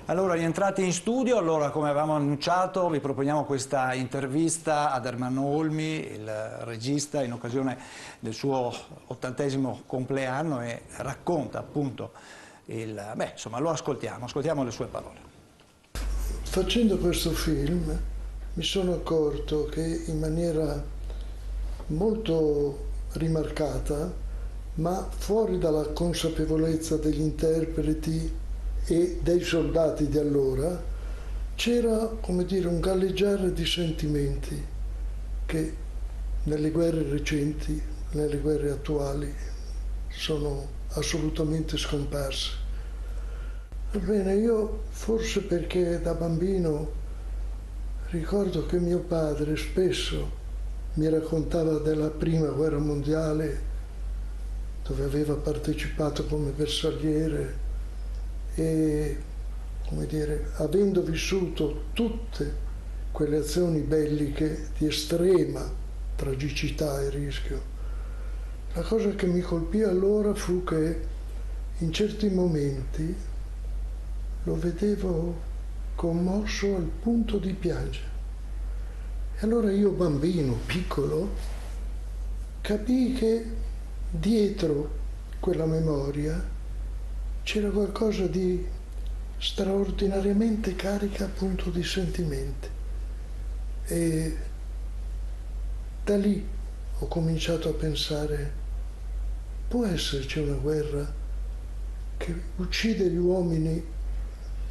Allora, rientrati in studio, allora come avevamo annunciato vi proponiamo questa intervista ad Ermanno Olmi, il regista, in occasione del suo 80° compleanno e racconta appunto insomma lo ascoltiamo le sue parole. Facendo questo film mi sono accorto che in maniera molto rimarcata, ma fuori dalla consapevolezza degli interpreti e dei soldati di allora, c'era, come dire, un galleggiare di sentimenti che nelle guerre recenti, nelle guerre attuali, sono assolutamente scomparsi. Ebbene, io forse perché da bambino ricordo che mio padre spesso mi raccontava della Prima Guerra Mondiale, dove aveva partecipato come bersagliere e, come dire, avendo vissuto tutte quelle azioni belliche di estrema tragicità e rischio, la cosa che mi colpì allora fu che in certi momenti lo vedevo commosso al punto di piangere. E allora io, bambino, piccolo, capii che dietro quella memoria c'era qualcosa di straordinariamente carica appunto di sentimenti. E da lì ho cominciato a pensare, può esserci una guerra che uccide gli uomini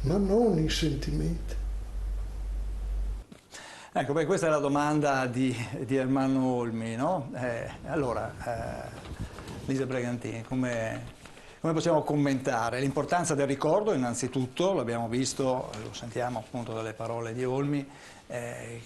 ma non i sentimenti? Ecco, beh, questa è la domanda di Ermanno Olmi, no? Lisa Bregantini, come possiamo commentare? L'importanza del ricordo, innanzitutto, l'abbiamo visto, lo sentiamo appunto dalle parole di Olmi, e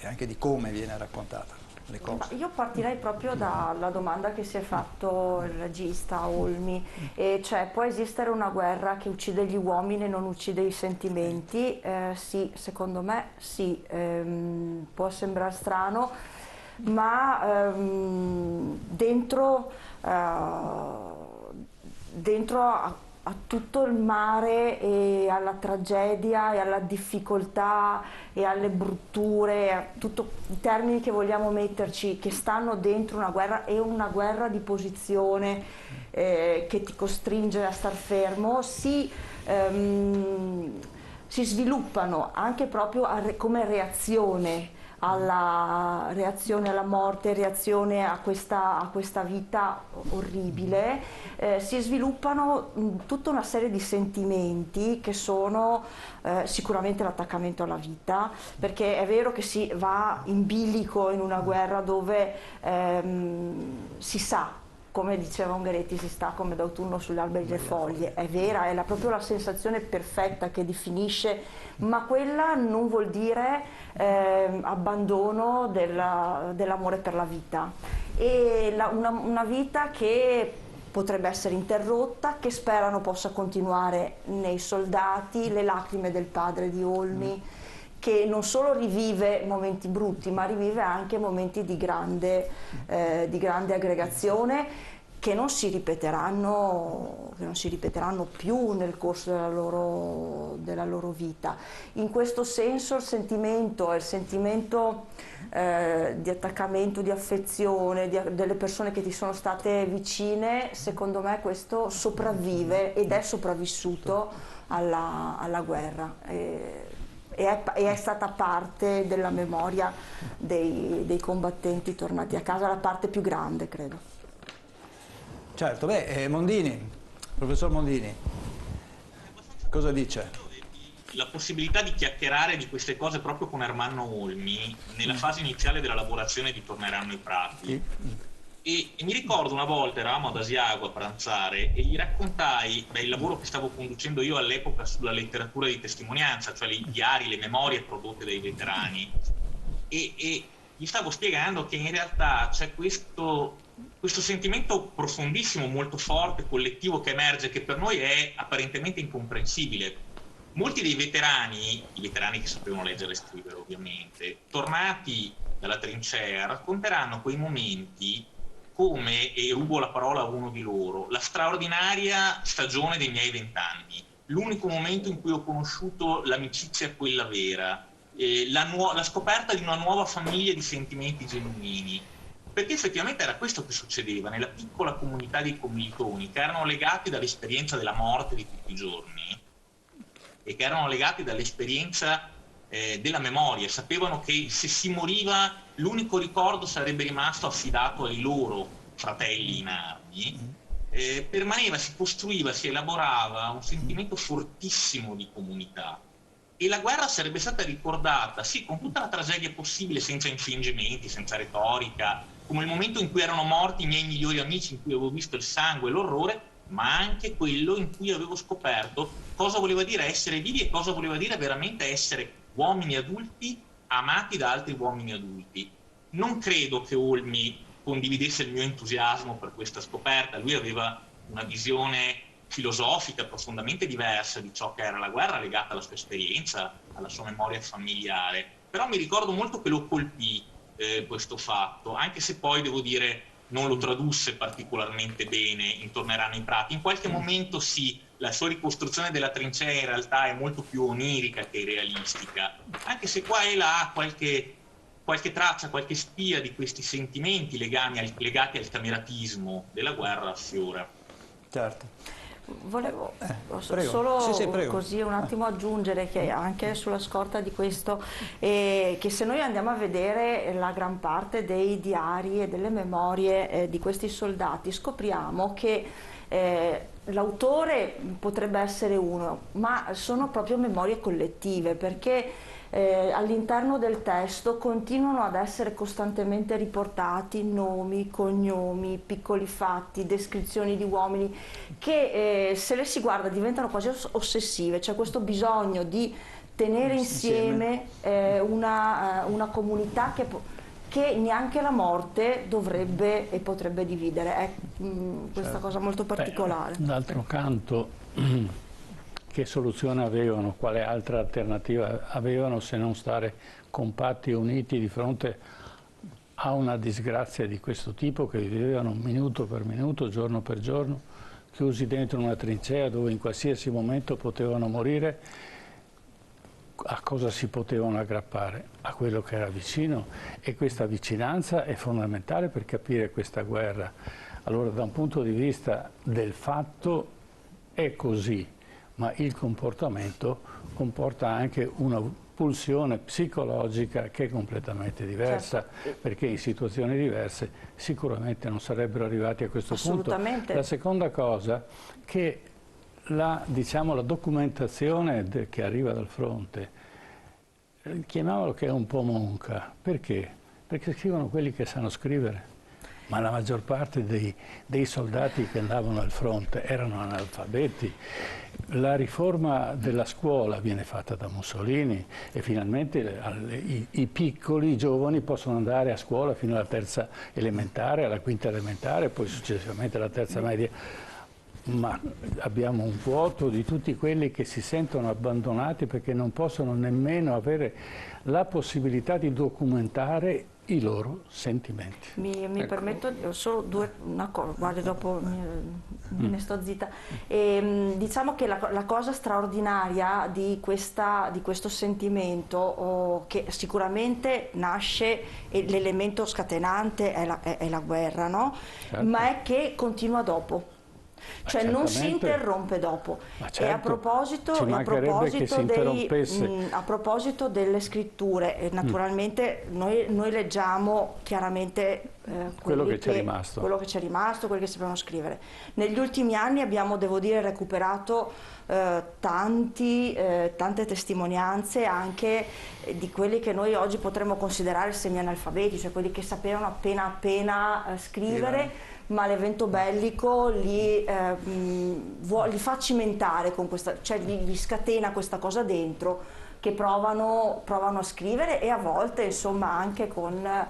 anche di come viene raccontata le cose. Io partirei proprio dalla domanda che si è fatto il regista Olmi, e cioè può esistere una guerra che uccide gli uomini e non uccide i sentimenti? Sì, secondo me sì, può sembrare strano, ma dentro a tutto il mare e alla tragedia e alla difficoltà e alle brutture, a tutti i termini che vogliamo metterci, che stanno dentro una guerra, e una guerra di posizione che ti costringe a star fermo, si sviluppano anche proprio come reazione alla morte, reazione a questa vita orribile, si sviluppano tutta una serie di sentimenti che sono sicuramente l'attaccamento alla vita, perché è vero che si va in bilico in una guerra dove si sa, come diceva Ungaretti, si sta come d'autunno sugli alberi le foglie, è vera, è proprio la sensazione perfetta che definisce, ma quella non vuol dire abbandono dell'amore per la vita, e una vita che potrebbe essere interrotta, che sperano possa continuare nei soldati, le lacrime del padre di Olmi, che non solo rivive momenti brutti, ma rivive anche momenti di grande aggregazione, che non si ripeteranno più nel corso della loro vita. In questo senso il sentimento è il sentimento di attaccamento, di affezione, delle persone che ti sono state vicine. Secondo me questo sopravvive ed è sopravvissuto alla guerra. E è stata parte della memoria dei combattenti tornati a casa, la parte più grande, credo. Certo, Mondini, professor Mondini, cosa dice? La possibilità di chiacchierare di queste cose proprio con Ermanno Olmi nella fase iniziale della lavorazione di Torneranno i prati. E mi ricordo una volta eravamo ad Asiago a pranzare e gli raccontai il lavoro che stavo conducendo io all'epoca sulla letteratura di testimonianza, cioè i diari, le memorie prodotte dai veterani, e gli stavo spiegando che in realtà c'è questo sentimento profondissimo, molto forte, collettivo, che emerge, che per noi è apparentemente incomprensibile. Molti dei veterani, i veterani che sapevano leggere e scrivere ovviamente, tornati dalla trincea, racconteranno quei momenti come, e rubo la parola a uno di loro, la straordinaria stagione dei miei 20 anni. l'unico momento in cui ho conosciuto l'amicizia quella vera, la scoperta di una nuova famiglia di sentimenti genuini. Perché effettivamente era questo che succedeva nella piccola comunità dei commilitoni, che erano legati dall'esperienza della morte di tutti i giorni e che erano legati dall'esperienza della memoria. Sapevano che se si moriva l'unico ricordo sarebbe rimasto affidato ai loro fratelli in armi. Permaneva, si costruiva, si elaborava un sentimento fortissimo di comunità. E la guerra sarebbe stata ricordata, sì, con tutta la tragedia possibile, senza infingimenti, senza retorica, come il momento in cui erano morti i miei migliori amici, in cui avevo visto il sangue e l'orrore, ma anche quello in cui avevo scoperto cosa voleva dire essere vivi e cosa voleva dire veramente essere uomini adulti amati da altri uomini adulti. Non credo che Olmi condividesse il mio entusiasmo per questa scoperta. Lui aveva una visione filosofica profondamente diversa di ciò che era la guerra, legata alla sua esperienza, alla sua memoria familiare. Però mi ricordo molto che lo colpì questo fatto, anche se poi, devo dire, non lo tradusse particolarmente bene in Torneranno i prati. In qualche momento sì, la sua ricostruzione della trincea in realtà è molto più onirica che realistica, anche se qua e là qualche traccia, qualche spia di questi sentimenti legati al cameratismo della guerra affiora. Certo. Volevo prego. solo Sì, prego. così un attimo aggiungere che anche sulla scorta di questo, che se noi andiamo a vedere la gran parte dei diari e delle memorie di questi soldati, scopriamo che l'autore potrebbe essere uno, ma sono proprio memorie collettive, perché all'interno del testo continuano ad essere costantemente riportati nomi, cognomi, piccoli fatti, descrizioni di uomini che se le si guarda diventano quasi ossessive. C'è questo bisogno di tenere insieme una comunità che neanche la morte dovrebbe e potrebbe dividere. È questa cosa molto particolare. D'altro canto, che soluzione avevano, quale altra alternativa avevano se non stare compatti e uniti di fronte a una disgrazia di questo tipo, che vivevano minuto per minuto, giorno per giorno, chiusi dentro una trincea dove in qualsiasi momento potevano morire? A cosa si potevano aggrappare? A quello che era vicino, e questa vicinanza è fondamentale per capire questa guerra. Allora, da un punto di vista del fatto è così, ma il comportamento comporta anche una pulsione psicologica che è completamente diversa, certo, perché in situazioni diverse sicuramente non sarebbero arrivati a questo punto. La seconda cosa, che la documentazione che arriva dal fronte, chiamiamolo che è un po' monca. Perché? Perché scrivono quelli che sanno scrivere. Ma la maggior parte dei soldati che andavano al fronte erano analfabeti. La riforma della scuola viene fatta da Mussolini e finalmente i piccoli, i giovani possono andare a scuola fino alla terza elementare, alla quinta elementare, poi successivamente alla terza media. Ma abbiamo un vuoto di tutti quelli che si sentono abbandonati perché non possono nemmeno avere la possibilità di documentare i loro sentimenti. Mi permetto solo una cosa, guardi, dopo me ne sto zitta. Diciamo che la cosa straordinaria di questo sentimento, che sicuramente nasce, e l'elemento scatenante è la guerra, no? Certo. Ma è che continua dopo. Cioè non si interrompe dopo. Certo, e a proposito delle scritture, naturalmente noi leggiamo chiaramente quello che ci è rimasto, quelli che sapevano scrivere. Negli ultimi anni abbiamo, devo dire, recuperato tante testimonianze anche di quelli che noi oggi potremmo considerare semi-analfabeti, cioè quelli che sapevano appena scrivere, ma l'evento bellico li fa cimentare con questa, cioè gli scatena questa cosa dentro, che provano a scrivere, e a volte insomma anche con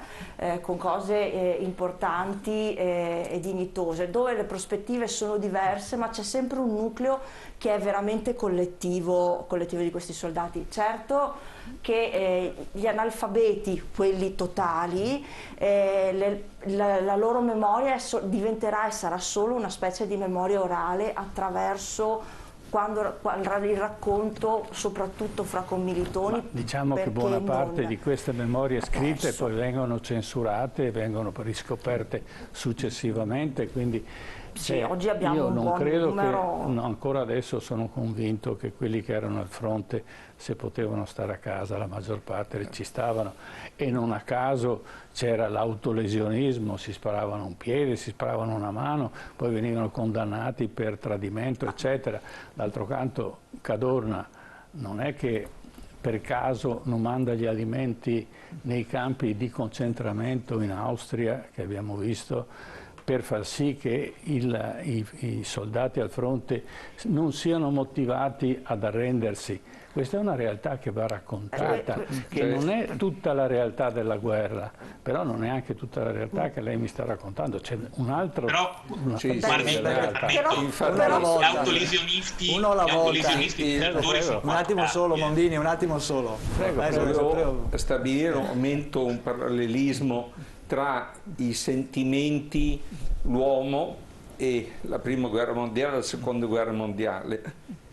cose importanti e dignitose, dove le prospettive sono diverse, ma c'è sempre un nucleo che è veramente collettivo di questi soldati. Certo che gli analfabeti, quelli totali, la loro memoria diventerà e sarà solo una specie di memoria orale attraverso il racconto, soprattutto fra commilitoni. Diciamo che buona parte di queste memorie scritte poi vengono censurate e vengono riscoperte successivamente, quindi sì, oggi abbiamo io un non buon credo numero. che, ancora adesso sono convinto che quelli che erano al fronte, se potevano stare a casa, la maggior parte ci stavano, e non a caso c'era l'autolesionismo, si sparavano un piede, si sparavano una mano, poi venivano condannati per tradimento, eccetera. D'altro canto Cadorna non è che per caso non manda gli alimenti nei campi di concentramento in Austria, che abbiamo visto, per far sì che i soldati al fronte non siano motivati ad arrendersi. Questa è una realtà che va raccontata, che non è tutta la realtà della guerra, però non è anche tutta la realtà che lei mi sta raccontando. C'è un altro della realtà. Gli autolesionisti, uno alla volta. un attimo solo, Mondini, un attimo solo. Volevo stabilire un momento, un parallelismo tra i sentimenti, l'uomo e la prima guerra mondiale e la seconda guerra mondiale.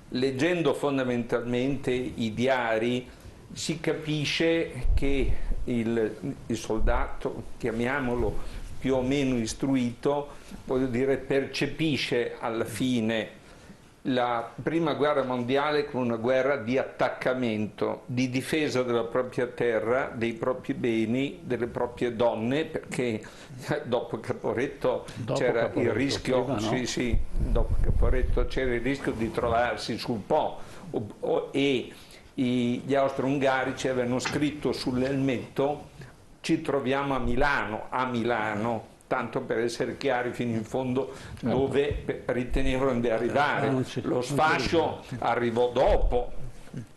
Leggendo fondamentalmente i diari si capisce che il soldato, chiamiamolo più o meno istruito, voglio dire, percepisce alla fine la prima guerra mondiale come una guerra di attaccamento, di difesa della propria terra, dei propri beni, delle proprie donne, perché dopo Caporetto c'era il rischio, prima, no? Dopo Caporetto c'era il rischio di trovarsi sul Po, e gli austro-ungarici avevano scritto sull'elmetto: ci troviamo a Milano, tanto per essere chiari fino in fondo dove ritenevano di arrivare. Lo sfascio arrivò dopo,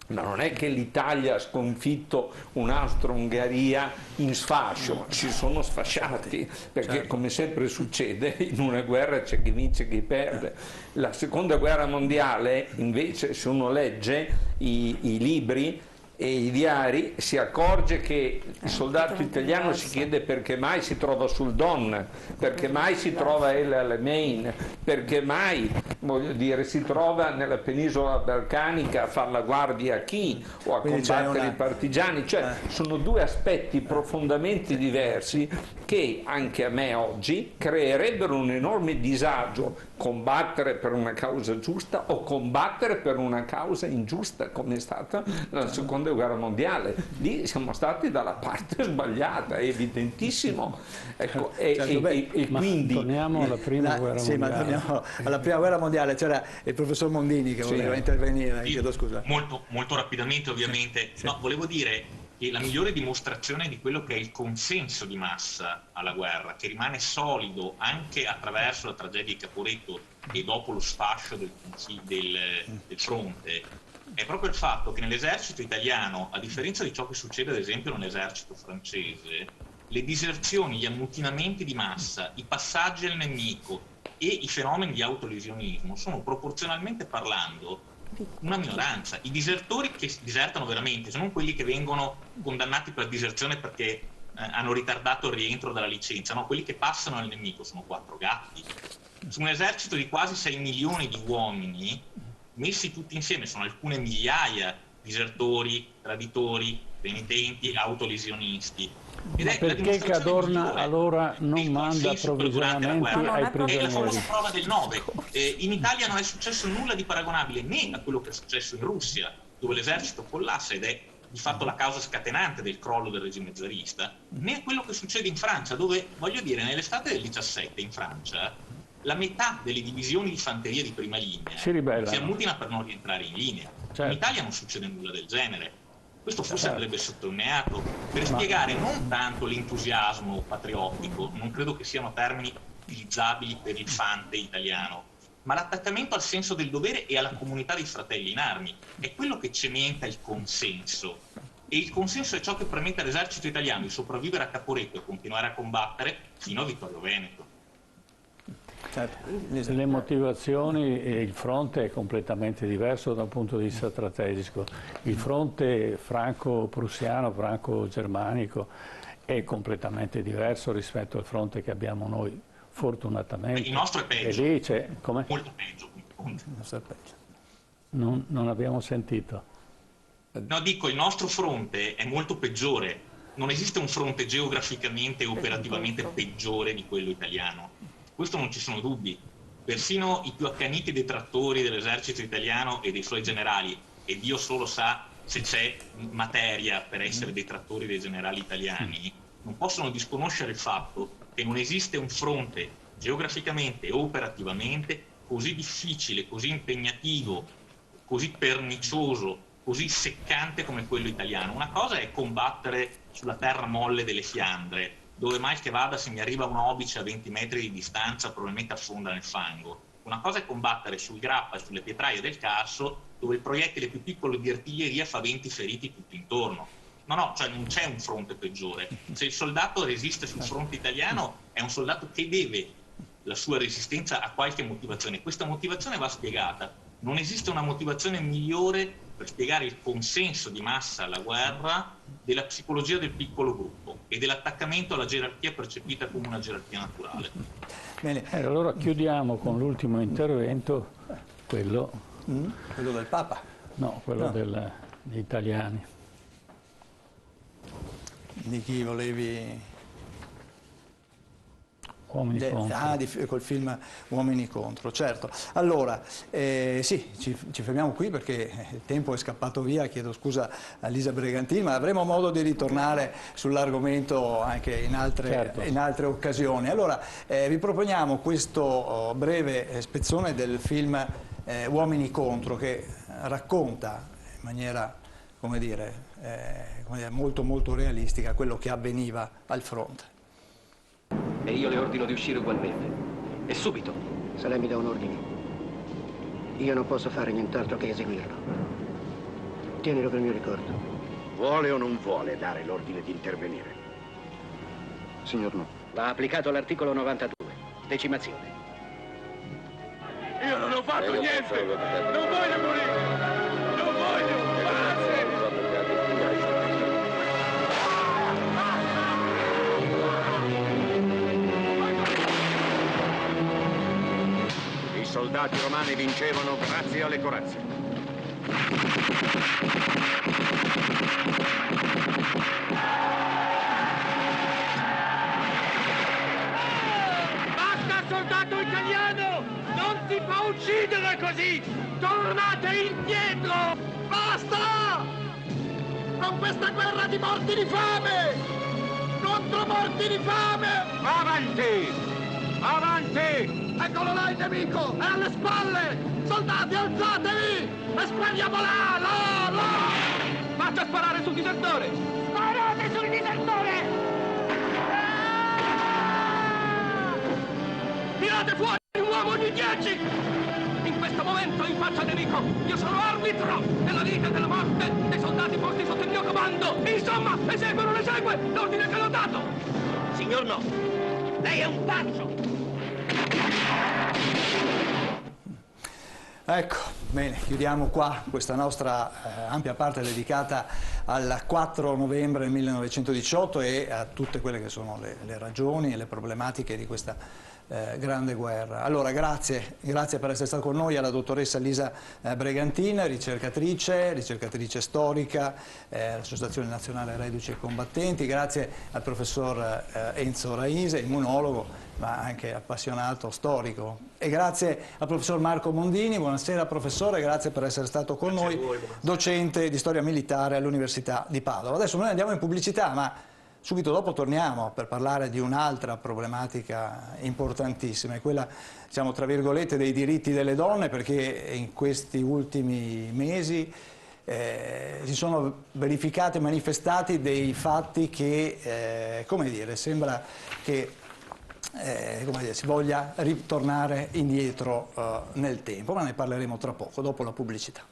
ma non è che l'Italia ha sconfitto un'Austro-Ungheria in sfascio, si sono sfasciati, perché come sempre succede, in una guerra c'è chi vince e chi perde. La seconda guerra mondiale, invece, se uno legge i libri e i diari, si accorge che il soldato italiano si chiede perché mai si trova sul Don, perché mai si trova El Alamein, perché mai, voglio dire, si trova nella penisola balcanica a fare la guardia a chi o a combattere i partigiani. Cioè sono due aspetti profondamente diversi che anche a me oggi creerebbero un enorme disagio: combattere per una causa giusta o combattere per una causa ingiusta, come è stata la seconda guerra mondiale. Lì siamo stati dalla parte sbagliata, è evidentissimo. Ecco, e quindi torniamo alla prima guerra mondiale. Ma torniamo alla prima guerra mondiale. C'era il professor Mondini che voleva intervenire. Chiedo scusa. Molto rapidamente, ovviamente. No, volevo dire che la migliore dimostrazione di quello che è il consenso di massa alla guerra, che rimane solido anche attraverso la tragedia di Caporetto e dopo lo sfascio del fronte, è proprio il fatto che nell'esercito italiano, a differenza di ciò che succede ad esempio nell'esercito francese, le diserzioni, gli ammutinamenti di massa, i passaggi al nemico e i fenomeni di autolesionismo sono, proporzionalmente parlando, una minoranza. I disertori che disertano veramente sono quelli che vengono condannati per diserzione perché hanno ritardato il rientro dalla licenza, no, quelli che passano al nemico sono 4 gatti. Su un esercito di quasi 6 milioni di uomini, messi tutti insieme, sono alcune migliaia disertori, traditori, penitenti, autolesionisti. Ma perché Cadorna allora non manda approvvigionamenti ai prigionieri? È la famosa prova del 9. In Italia non è successo nulla di paragonabile né a quello che è successo in Russia, dove l'esercito collassa ed è di fatto la causa scatenante del crollo del regime zarista, né a quello che succede in Francia, dove, voglio dire, nell'estate del 17 in Francia la metà delle divisioni di fanteria di prima linea si ammutina per non rientrare in linea. Certo. In Italia non succede nulla del genere. Questo forse andrebbe sottolineato per spiegare non tanto l'entusiasmo patriottico, non credo che siano termini utilizzabili per il fante italiano, ma l'attaccamento al senso del dovere e alla comunità dei fratelli in armi. È quello che cementa il consenso. E il consenso è ciò che permette all'esercito italiano di sopravvivere a Caporetto e continuare a combattere fino a Vittorio Veneto. Le motivazioni e il fronte è completamente diverso da un punto di vista strategico. Il fronte franco-prussiano, franco-germanico è completamente diverso rispetto al fronte che abbiamo noi, fortunatamente. Il nostro è peggio, e lì c'è, molto peggio. Non abbiamo sentito. No, dico, il nostro fronte è molto peggiore. Non esiste un fronte geograficamente e operativamente peggiore di quello italiano. Questo non ci sono dubbi. Persino i più accaniti detrattori dell'esercito italiano e dei suoi generali, e Dio solo sa se c'è materia per essere detrattori dei generali italiani, non possono disconoscere il fatto che non esiste un fronte geograficamente e operativamente così difficile, così impegnativo, così pernicioso, così seccante come quello italiano. Una cosa è combattere sulla terra molle delle Fiandre, dove mai che vada, se mi arriva un obice a 20 metri di distanza probabilmente affonda nel fango. Una cosa è combattere sul Grappa e sulle pietraie del Carso, dove il proiettile più piccolo di artiglieria fa 20 feriti tutto intorno. No, cioè non c'è un fronte peggiore. Se il soldato resiste sul fronte italiano è un soldato che deve la sua resistenza a qualche motivazione. Questa motivazione va spiegata. Non esiste una motivazione migliore per spiegare il consenso di massa alla guerra della psicologia del piccolo gruppo e dell'attaccamento alla gerarchia percepita come una gerarchia naturale. Bene. Allora chiudiamo con l'ultimo intervento, quello del Papa? No, quello degli italiani. Di chi volevi... Uomini contro. Col film Uomini contro, certo. Allora, sì, ci fermiamo qui perché il tempo è scappato via, chiedo scusa a Lisa Bregantini, ma avremo modo di ritornare sull'argomento anche in altre occasioni. Allora, vi proponiamo questo breve spezzone del film Uomini contro, che racconta in maniera, come dire, molto molto realistica quello che avveniva al fronte. E io le ordino di uscire ugualmente. E subito. Se lei mi dà un ordine, io non posso fare nient'altro che eseguirlo. Tienilo per mio ricordo. Vuole o non vuole dare l'ordine di intervenire? Signor no. Va applicato l'articolo 92, decimazione. Io non ho fatto niente! Non voglio morire! Non voglio! Basta! I soldati romani vincevano grazie alle corazze. Basta, soldato italiano! Non si può uccidere così! Tornate indietro! Basta! Con questa guerra di morti di fame! Contro morti di fame! Avanti! Avanti! Eccolo là il nemico! È alle spalle! Soldati, alzatevi! E spariamo là! Là! Là! Faccia sparare sul disertore! Sparate sul disertore! Tirate fuori un uomo ogni 10! In questo momento in faccia al nemico io sono arbitro della vita e della morte dei soldati posti sotto il mio comando! Insomma, esegue o non esegue l'ordine che l'ho dato! Signor no! Lei è un pazzo! Ecco, bene, chiudiamo qua questa nostra ampia parte dedicata al 4 novembre 1918 e a tutte quelle che sono le ragioni e le problematiche di questa grande guerra. Allora, grazie per essere stato con noi alla dottoressa Lisa Bregantini, ricercatrice storica, Associazione Nazionale Reduci e Combattenti, grazie al professor Enzo Raise, immunologo, ma anche appassionato storico, e grazie al professor Marco Mondini. Buonasera professore, grazie per essere stato con noi, docente di storia militare all'Università di Padova. Adesso noi andiamo in pubblicità, ma subito dopo torniamo per parlare di un'altra problematica importantissima, è quella, diciamo, tra virgolette, dei diritti delle donne, perché in questi ultimi mesi si sono verificati e manifestati dei fatti che, come dire, sembra che si voglia ritornare indietro nel tempo, ma ne parleremo tra poco, dopo la pubblicità.